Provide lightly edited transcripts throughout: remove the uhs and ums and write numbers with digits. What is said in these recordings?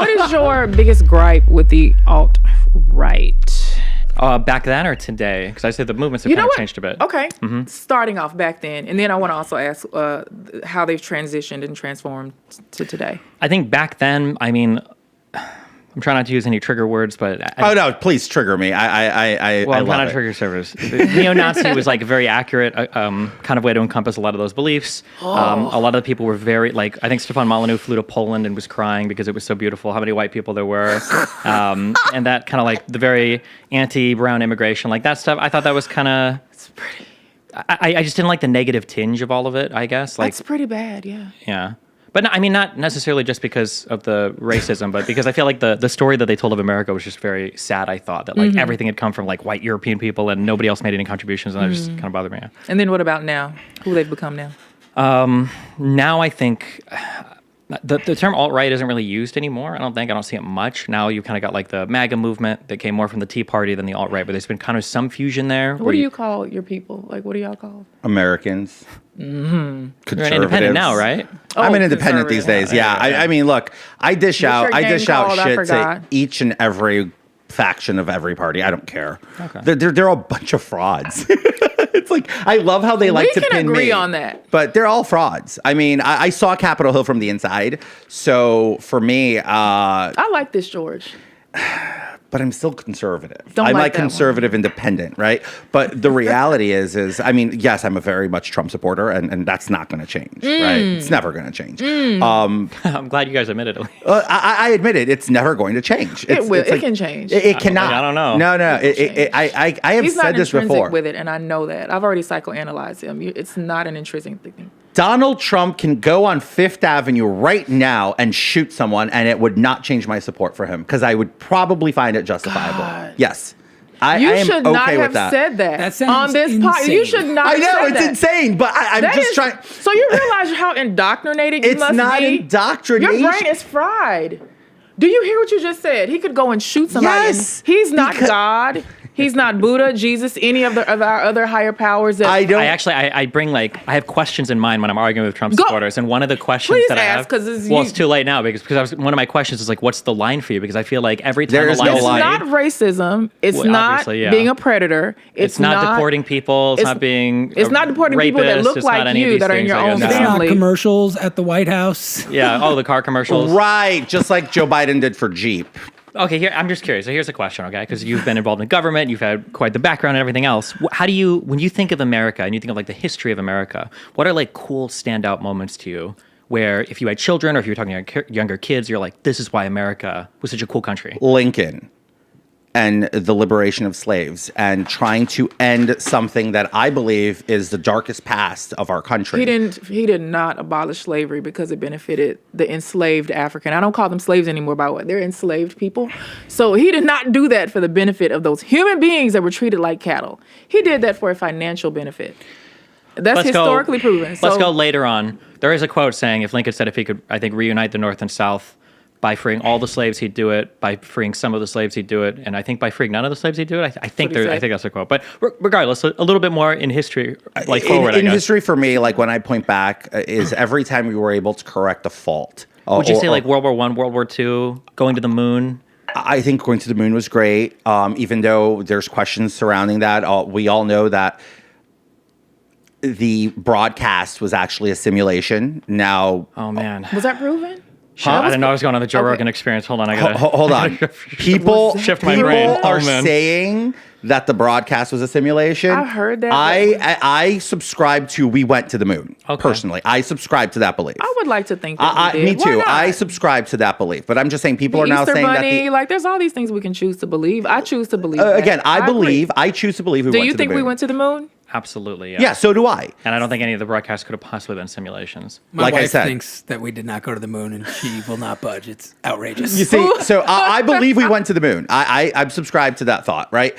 What is your biggest gripe with the alt-right? Back then or today? Because I say the movements have kind of changed a bit. Okay. Starting off back then. And then I want to also ask how they've transitioned and transformed to today. I think back then, I mean, I'm trying not to use any trigger words, but oh no! Please trigger me. I'm kind of trigger service. Neo-Nazi was like a very accurate kind of way to encompass a lot of those beliefs. A lot of the people were very like. I think Stefan Molyneux flew to Poland and was crying because it was so beautiful. How many white people there were, and that kind of like the very anti-brown immigration, like that stuff. I thought that was kind of. It's pretty. I just didn't like the negative tinge of all of it. I guess like that's pretty bad. Yeah. Yeah. But no, I mean, not necessarily just because of the racism, but because I feel like the story that they told of America was just very sad. I thought that like everything had come from like white European people and nobody else made any contributions, and that just kind of bothered me. And then what about now? Who they've become now? Now I think the term alt-right isn't really used anymore. I don't see it much. Now you kind of got like the MAGA movement that came more from the Tea Party than the alt-right, but there's been kind of some fusion there. What do you call your people? Like, what do y'all call? Americans. You're an independent now, right? I'm an independent these days. Yeah. I mean, look, I dish out shit to each and every faction of every party. I don't care. Okay. They're a bunch of frauds. It's like, I love how they like to pin me. We can agree on that. But they're all frauds. I mean, I saw Capitol Hill from the inside. So for me, I like this, George. But I'm still conservative. I'm like conservative independent, right? But the reality is, I mean, yes, I'm a very much Trump supporter, and that's not going to change, right? It's never going to change. I'm glad you guys admitted it. I admit it. It's never going to change. It will. It can change. It cannot. I don't know. No. I have said this before. He's not intrinsic with it, and I know that. I've already psychoanalyzed him. It's not an intrinsic thing. Donald Trump can go on Fifth Avenue right now and shoot someone, and it would not change my support for him because I would probably find it justifiable. God. Yes. I am should okay not with have that. said that. That sounds on this podcast. You should not have said that. I know, it's insane, but I'm just trying. So you realize how indoctrinated you must be? It's not indoctrination. Your brain is fried. Do you hear what you just said? He could go and shoot somebody. Yes. He's not God. He's not Buddha, Jesus, any of our other higher powers. I bring I have questions in mind when I'm arguing with Trump supporters, and one of the questions I have, it's too late now because one of my questions is like, what's the line for you? Because I feel like every time there's no line. It's not racism. It's not being a predator. It's not deporting people. It's not being. It's not deporting people that look like you that are in your own family. It's not commercials at the White House. Yeah. Oh, the car commercials. Right. Just like Joe Biden did for Jeep. Okay, here I'm just curious. So here's a question, okay? Because you've been involved in government, you've had quite the background and everything else. How do you, when you think of America and you think of like the history of America, what are like cool standout moments to you? Where if you had children or if you were talking to younger kids, you're like, this is why America was such a cool country. Lincoln and the liberation of slaves and trying to end something that I believe is the darkest past of our country. He did not abolish slavery because it benefited the enslaved African. I don't call them slaves anymore, by the way. They're enslaved people. So he did not do that for the benefit of those human beings that were treated like cattle. He did that for a financial benefit. That's historically proven. Let's go later on. There is a quote saying if Lincoln said if he could, I think, reunite the North and South, by freeing all the slaves, he'd do it. By freeing some of the slaves, he'd do it. And I think by freeing none of the slaves, he'd do it. I think that's a quote. But regardless, a little bit more in history, like forward, in history for me, like when I point back, is every time we were able to correct a fault. Would you say like World War I, World War II, going to the moon? I think going to the moon was great. Even though there's questions surrounding that, we all know that the broadcast was actually a simulation. Now, oh man, was that proven? I didn't know I was going on the Joe Rogan Experience. Hold on, hold on. People are saying that the broadcast was a simulation. I've heard that. I subscribe to we went to the moon. Okay. Personally, I subscribe to that belief. I would like to think that we did. Me too. I subscribe to that belief. But I'm just saying people are now saying that there's all these things we can choose to believe. I choose to believe. Again, I choose to believe we went to the moon. Do you think we went to the moon? Absolutely, yeah. Yeah, so do I. And I don't think any of the broadcasts could have possibly been simulations. My wife thinks that we did not go to the moon, and she will not budge. It's outrageous. You see, so I believe we went to the moon. I'm subscribed to that thought, right?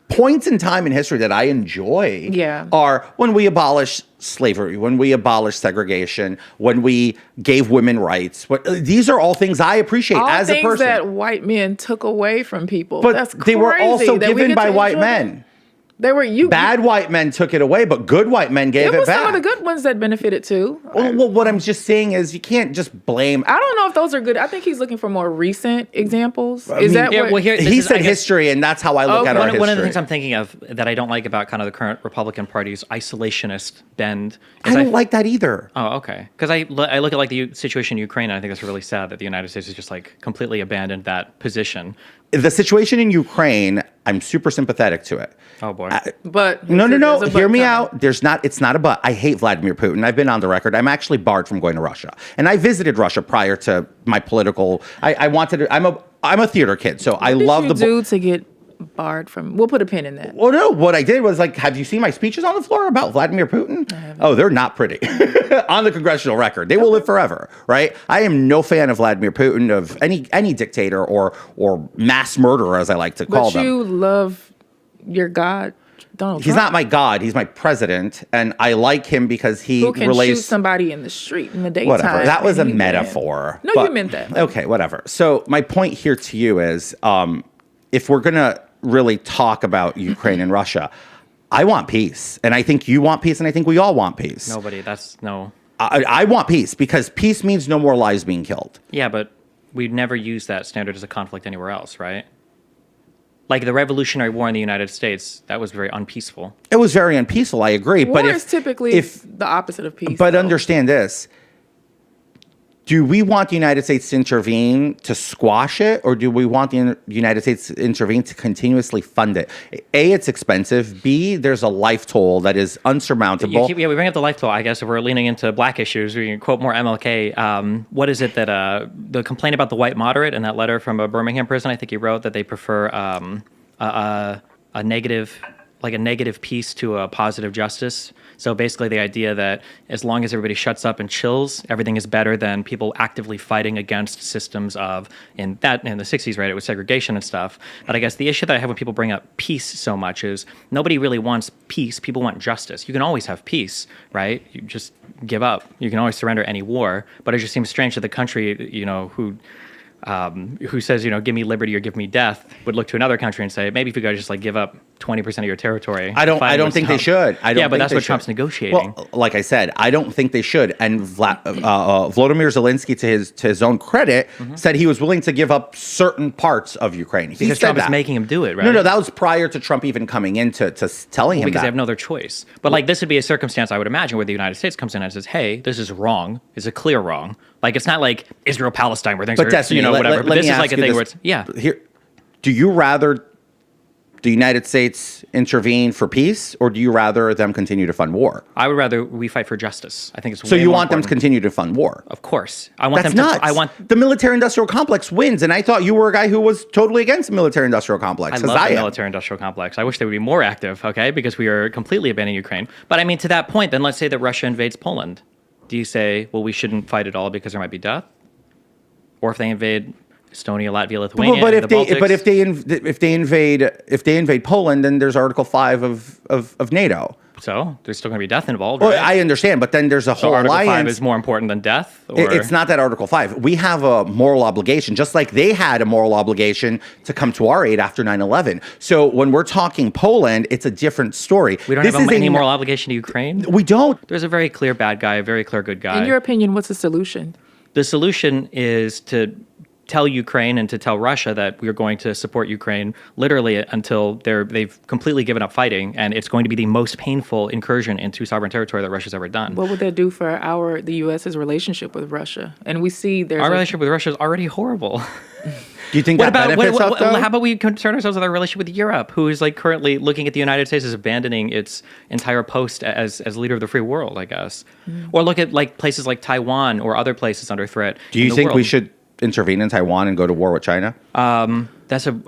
Points in time in history that I enjoy are when we abolished slavery, when we abolished segregation, when we gave women rights. These are all things I appreciate as a person. All things that white men took away from people. But that's crazy, they were also given by white men. Bad white men took it away, but good white men gave it back. It was some of the good ones that benefited too. Well, what I'm just saying is you can't just blame. I don't know if those are good. I think he's looking for more recent examples. He said history, and that's how I look at our history. One of the things I'm thinking of that I don't like about kind of the current Republican Party's isolationist bend. I don't like that either. Oh, okay. Because I look at like the situation in Ukraine, and I think it's really sad that the United States has just like completely abandoned that position. The situation in Ukraine, I'm super sympathetic to it. Oh boy. But no. Hear me out. It's not a but. I hate Vladimir Putin. I've been on the record. I'm actually barred from going to Russia. And I visited Russia prior to my political. I'm a theater kid, so I love the. What did you do to get barred from? We'll put a pin in that. Well, no. What I did was like, have you seen my speeches on the floor about Vladimir Putin? Oh, they're not pretty. On the congressional record, they will live forever, right? I am no fan of Vladimir Putin, of any dictator or mass murderer, as I like to call them. But you love your God, Donald Trump. He's not my God. He's my president, and I like him because he shoot somebody in the street in the daytime. Whatever. That was a metaphor. No, you meant that. Okay, whatever. So my point here to you is, if we're gonna really talk about Ukraine and Russia, I want peace, and I think you want peace, and I think we all want peace. I want peace because peace means no more lives being killed. Yeah, but we'd never use that standard as a conflict anywhere else, right? Like the Revolutionary War in the United States, that was very unpeaceful. It was very unpeaceful, I agree. War is typically the opposite of peace. But understand this. Do we want the United States to intervene to squash it, or do we want the United States to intervene to continuously fund it? A, it's expensive. B, there's a life toll that is unsurmountable. We bring up the life toll. I guess if we're leaning into black issues, we can quote more MLK. What is it that the complaint about the white moderate in that letter from a Birmingham prison? I think he wrote that they prefer a negative peace to a positive justice. So basically the idea that as long as everybody shuts up and chills, everything is better than people actively fighting against systems of, in the 60s, right, it was segregation and stuff. But I guess the issue that I have when people bring up peace so much is nobody really wants peace. People want justice. You can always have peace, right? You just give up. You can always surrender any war. But it just seems strange that the country, who says, give me liberty or give me death, would look to another country and say, maybe if you guys just like give up 20% of your territory. I don't think they should. But that's what Trump's negotiating. Well, like I said, I don't think they should. And Volodymyr Zelensky, to his own credit, said he was willing to give up certain parts of Ukraine. Because Trump is making him do it, right? No, that was prior to Trump even coming in to telling him that. Because they have no other choice. But like this would be a circumstance I would imagine where the United States comes in and says, hey, this is wrong. It's a clear wrong. Like it's not like Israel-Palestine where things are, whatever. But this is like a thing where it's, Here, do you rather the United States intervene for peace, or do you rather them continue to fund war? I would rather we fight for justice. I think it's so you want them to continue to fund war? Of course, I want That's them nuts. to. I want the military-industrial complex wins, and I thought you were a guy who was totally against the military-industrial complex. I love the military-industrial complex. I wish they would be more active, okay? Because we are completely abandoning Ukraine. But I mean, to that point, then let's say that Russia invades Poland. Do you say, well, we shouldn't fight at all because there might be death, or if they invade Estonia, Latvia, Lithuania, but if they invade Poland, then there's Article 5 of NATO. So there's still going to be death involved. Well, right? I understand, but then there's a whole Article alliance. 5 is more important than death. Or? It's not that Article 5. We have a moral obligation, just like they had a moral obligation to come to our aid after 9/11. So when we're talking Poland, it's a different story. We don't have any moral obligation to Ukraine. We don't. There's a very clear bad guy, a very clear good guy. In your opinion, what's the solution? The solution is to tell Ukraine and to tell Russia that we're going to support Ukraine literally until they've completely given up fighting, and it's going to be the most painful incursion into sovereign territory that Russia's ever done. What would that do for the U.S.'s relationship with Russia? And we see our relationship with Russia is already horrible. Do you think that benefits us, though? How about we concern ourselves with our relationship with Europe, who is like currently looking at the United States as abandoning its entire post as leader of the free world, I guess. Or look at like places like Taiwan or other places under threat. Do you think we should intervene in Taiwan and go to war with China? I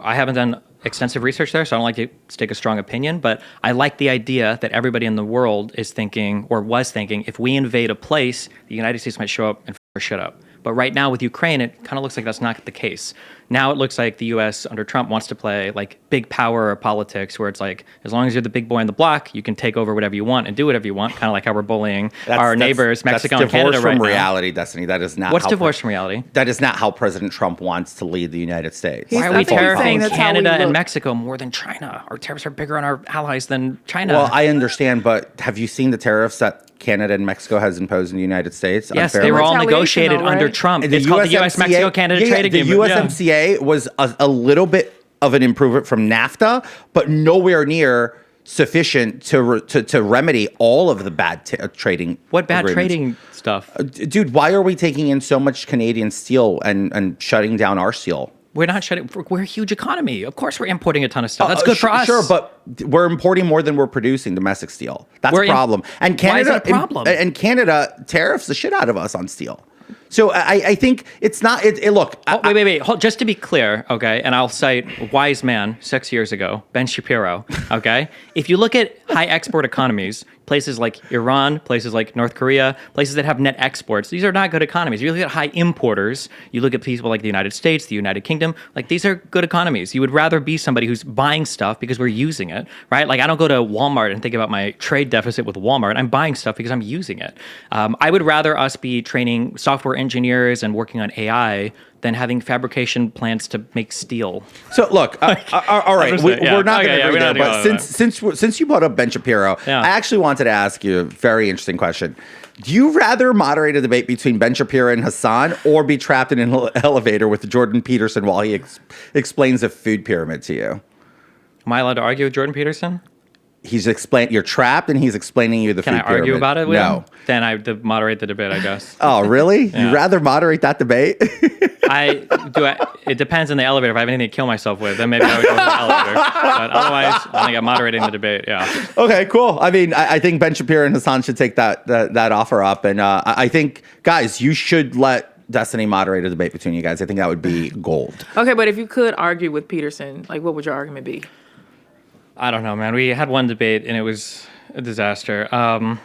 haven't done extensive research there, so I don't like to take a strong opinion, but I like the idea that everybody in the world is thinking, or was thinking, if we invade a place, the United States might show up and f our shit up. But right now with Ukraine, it kind of looks like that's not the case. Now it looks like the U.S. under Trump wants to play like big power politics, where it's like, as long as you're the big boy in the block, you can take over whatever you want and do whatever you want, kind of like how we're bullying our neighbors, Mexico and Canada right now. That's divorce from reality, Destiny. That is not. What's divorce from reality? That is not how President Trump wants to lead the United States. Why are we terrifying Canada and Mexico more than China? Our tariffs are bigger on our allies than China. Well, I understand, but have you seen the tariffs that Canada and Mexico has imposed in the United States? Yes, they were all negotiated under Trump. It's called the U.S.-Mexico-Canada Trade Agreement. The USMCA was a little bit of an improvement from NAFTA, but nowhere near sufficient to remedy all of the bad trading. What bad agreements. Trading stuff? Dude, why are we taking in so much Canadian steel and shutting down our steel? We're not shutting. We're a huge economy. Of course, we're importing a ton of stuff. That's good for us. Sure, but we're importing more than we're producing domestic steel. That's a problem. And Canada, why is that a problem? And Canada tariffs the shit out of us on steel. So I think it's not. Look. Wait. Just to be clear, okay, and I'll cite a wise man 6 years ago, Ben Shapiro. Okay, if you look at high export economies, places like Iran, places like North Korea, places that have net exports, these are not good economies. You look at high importers, you look at people like the United States, the United Kingdom, like these are good economies. You would rather be somebody who's buying stuff because we're using it, right? Like I don't go to Walmart and think about my trade deficit with Walmart. I'm buying stuff because I'm using it. I would rather us be training software engineers and working on AI than having fabrication plants to make steel. So look, all right, we're not going to agree there. But since you brought up Ben Shapiro, I actually wanted to ask you a very interesting question. Do you rather moderate a debate between Ben Shapiro and Hassan, or be trapped in an elevator with Jordan Peterson while he explains the food pyramid to you? Am I allowed to argue with Jordan Peterson? You're trapped, and he's explaining you the food pyramid. Can I argue about it with him? No. Then I moderate the debate, I guess. Oh, really? You'd rather moderate that debate? It depends on the elevator. If I have anything to kill myself with, then maybe I would go to the elevator. But otherwise, I think I'm moderating the debate. Yeah. Okay, cool. I mean, I think Ben Shapiro and Hassan should take that offer up, and I think, guys, you should let Destiny moderate a debate between you guys. I think that would be gold. Okay, but if you could argue with Peterson, like, what would your argument be? I don't know, man. We had one debate and it was a disaster. I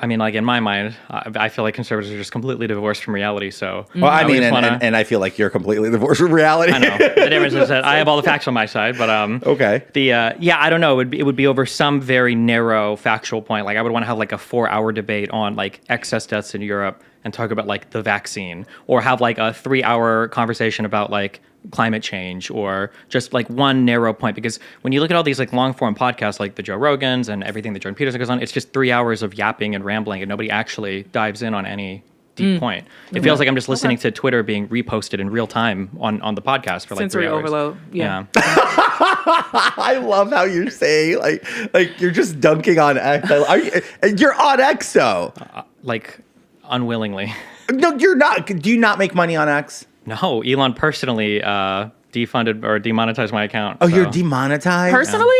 mean, like in my mind, I feel like conservatives are just completely divorced from reality. So, well, I mean, and I feel like you're completely divorced from reality. I know. The difference is that I have all the facts on my side, but okay. I don't know. It would be over some very narrow factual point. Like I would want to have like a 4-hour debate on like excess deaths in Europe and talk about like the vaccine, or have like a 3-hour conversation about like climate change, or just like one narrow point. Because when you look at all these like long form podcasts like the Joe Rogans and everything that Jordan Peterson goes on, it's just 3 hours of yapping and rambling, and nobody actually dives in on any deep point. It feels like I'm just listening to Twitter being reposted in real time on the podcast for like sensory 3 hours. Overload. Yeah. I love how you're saying like you're just dunking on X. You're on X, though. Like unwillingly. No, you're not. Do you not make money on X? No, Elon personally defunded or demonetized my account. Oh, so. You're demonetized? Personally?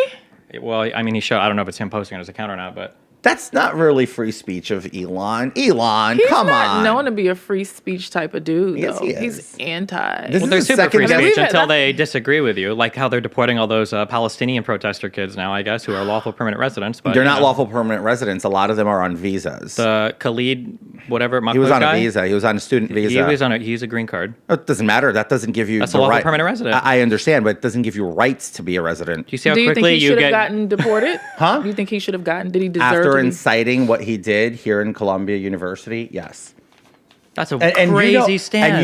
Well, I mean, I don't know if it's him posting on his account or not, but that's not really free speech of Elon. Elon, he's come on. He's not known to be a free speech type of dude, yes, though. He is. He's anti. Well, they're super free speech until they disagree with you, like how they're deporting all those Palestinian protester kids now, I guess, who are lawful permanent residents. But they're not lawful permanent residents. A lot of them are on visas. The Khalid, whatever, he was on a visa. He was on a student visa. He's a green card. It doesn't matter. That doesn't give you That's a lawful permanent resident. I understand, but it doesn't give you rights to be a resident. Do you see how quickly you should have gotten deported? Huh? Do you think he should have gotten? Did he deserve after to inciting what he did here in Columbia University? Yes. That's a crazy stance.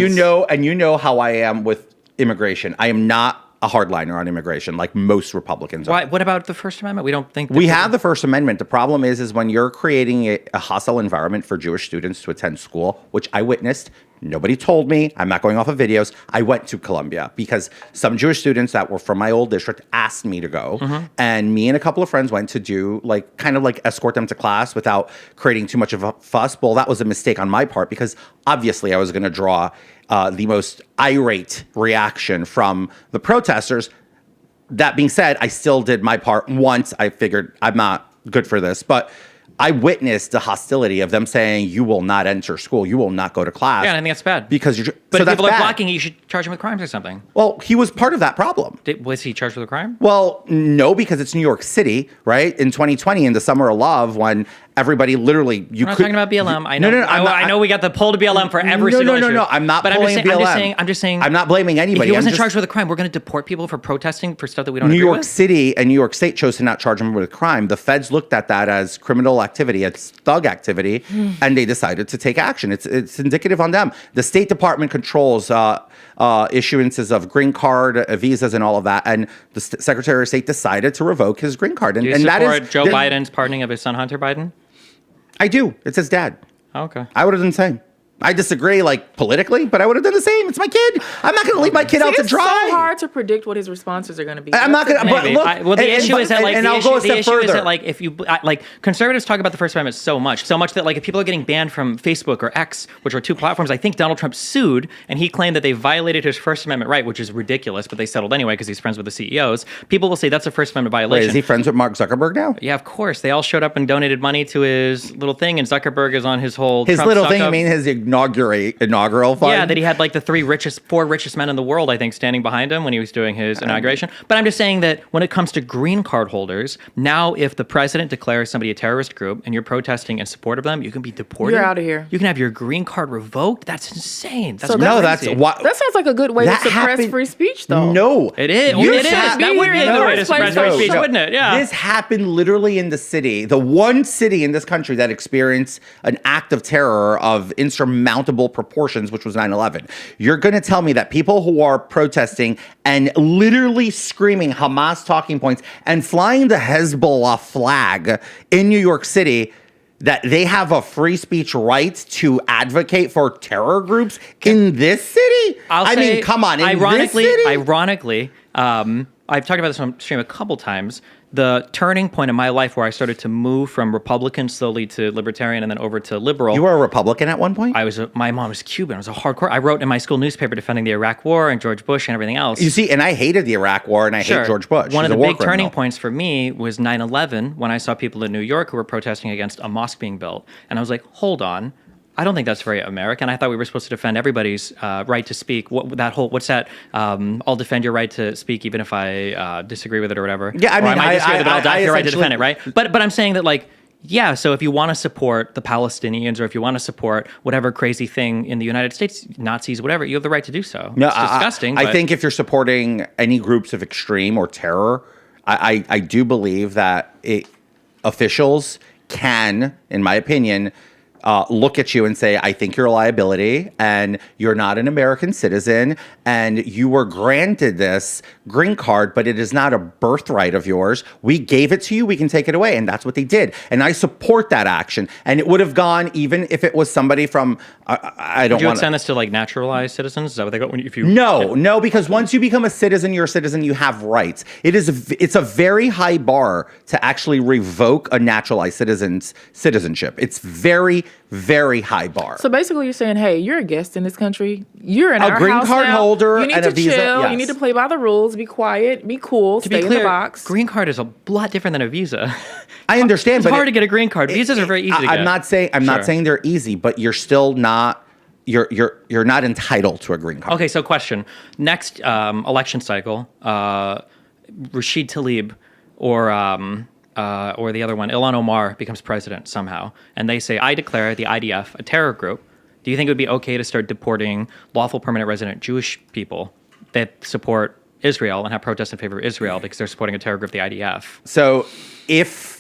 And you know how I am with immigration. I am not a hardliner on immigration like most Republicans are. What about the First Amendment? We don't think we have the First Amendment. The problem is when you're creating a hostile environment for Jewish students to attend school, which I witnessed. Nobody told me. I'm not going off of videos. I went to Columbia because some Jewish students that were from my old district asked me to go. Mm-hmm. And me and a couple of friends went to do kind of escort them to class without creating too much of a fuss. Well, that was a mistake on my part because obviously I was going to draw the most irate reaction from the protesters. That being said, I still did my part once. I figured I'm not good for this, but I witnessed the hostility of them saying, you will not enter school. You will not go to class. Yeah, I think that's bad. Because if people are blocking you, you should charge him with crimes or something. Well, he was part of that problem. Was he charged with a crime? Well, no, because it's New York City, right? In 2020, in the summer of love, when everybody literally. I'm not talking about BLM. I know. No, I know we got the pull to BLM for every single issue. No. I'm not pulling BLM. I'm just saying. I'm not blaming anybody. If he wasn't charged with a crime, we're going to deport people for protesting for stuff that we don't New agree York with? City and New York State chose to not charge him with a crime. The feds looked at that as criminal activity, as thug activity, and they decided to take action. It's indicative on them. The State Department controls issuances of green card, visas, and all of that. And the Secretary of State decided to revoke his green card. Do you support Joe Biden's pardoning of his son, Hunter Biden? I do. It's his dad. Oh, okay. I would have done the same. I disagree, like, politically, but I would have done the same. It's my kid. I'm not going to leave my kid out to dry. It's so hard to predict what his responses are going to be. I'm not going to. But look, well, the issue is that, like, and I'll go a step further. Like, if you like, conservatives talk about the First Amendment so much that, like, if people are getting banned from Facebook or X, which are two platforms, I think Donald Trump sued and he claimed that they violated his First Amendment right, which is ridiculous, but they settled anyway because he's friends with the CEOs. People will say that's a First Amendment violation. Wait, is he friends with Mark Zuckerberg now? Yeah, of course. They all showed up and donated money to his little thing, and Zuckerberg is on his whole His Trump little thing. up. I mean, his inaugural fund. Yeah, that he had like the four richest men in the world, I think, standing behind him when he was doing his inauguration. But I'm just saying that when it comes to green card holders, now if the president declares somebody a terrorist group and you're protesting in support of them, you can be deported. You're out of here. You can have your green card revoked. That's insane. That's that's what. That sounds like a good way to suppress free speech, though. No, it is. That would be a good way to suppress free speech, wouldn't it? Yeah. This happened literally in the city, the one city in this country that experienced an act of terror of insurmountable proportions, which was 9/11. You're going to tell me that people who are protesting and literally screaming Hamas talking points and flying the Hezbollah flag in New York City, that they have a free speech right to advocate for terror groups in this city? I mean, come on. Ironically, I've talked about this on stream a couple times. The turning point in my life where I started to move from Republican slowly to Libertarian and then over to liberal. You were a Republican at one point? My mom was Cuban. I was a hardcore. I wrote in my school newspaper defending the Iraq War and George Bush and everything else. You see, and I hated the Iraq War and I hate George Bush. One of the big turning points for me was 9/11 when I saw people in New York who were protesting against a mosque being built. And I was like, hold on. I don't think that's very American. I thought we were supposed to defend everybody's right to speak. I'll defend your right to speak even if I disagree with it or whatever. Yeah, I mean, I might disagree with it, but I'll die for your right to defend it, right? But I'm saying that, like, yeah, so if you want to support the Palestinians or if you want to support whatever crazy thing in the United States, Nazis, whatever, you have the right to do so. No, it's disgusting. I think if you're supporting any groups of extreme or terror, I do believe that officials can, in my opinion, look at you and say, I think you're a liability and you're not an American citizen and you were granted this green card, but it is not a birthright of yours. We gave it to you. We can take it away. And that's what they did. And I support that action. And it would have gone even if it was somebody from, I don't want to. Would you extend this to like naturalized citizens? Is that what they go? No, because once you become a citizen, you're a citizen, you have rights. It's a very high bar to actually revoke a naturalized citizen's citizenship. It's very, very high bar. So basically, you're saying, hey, you're a guest in this country. You're in our green house card now. holder You need and to a visa. chill. Yes. You need to play by the rules. Be quiet. Be cool. To stay be clear, in the box. green card is a lot different than a visa. I understand, it's but hard to get a green card. Visas are very easy to get. I'm not saying they're easy, but you're still not. You're not entitled to a green card. Okay, so question: next election cycle, Rashid Tlaib or the other one, Ilhan Omar, becomes president somehow, and they say, I declare the IDF a terror group. Do you think it would be okay to start deporting lawful permanent resident Jewish people that support Israel and have protests in favor of Israel because they're supporting a terror group, the IDF? So if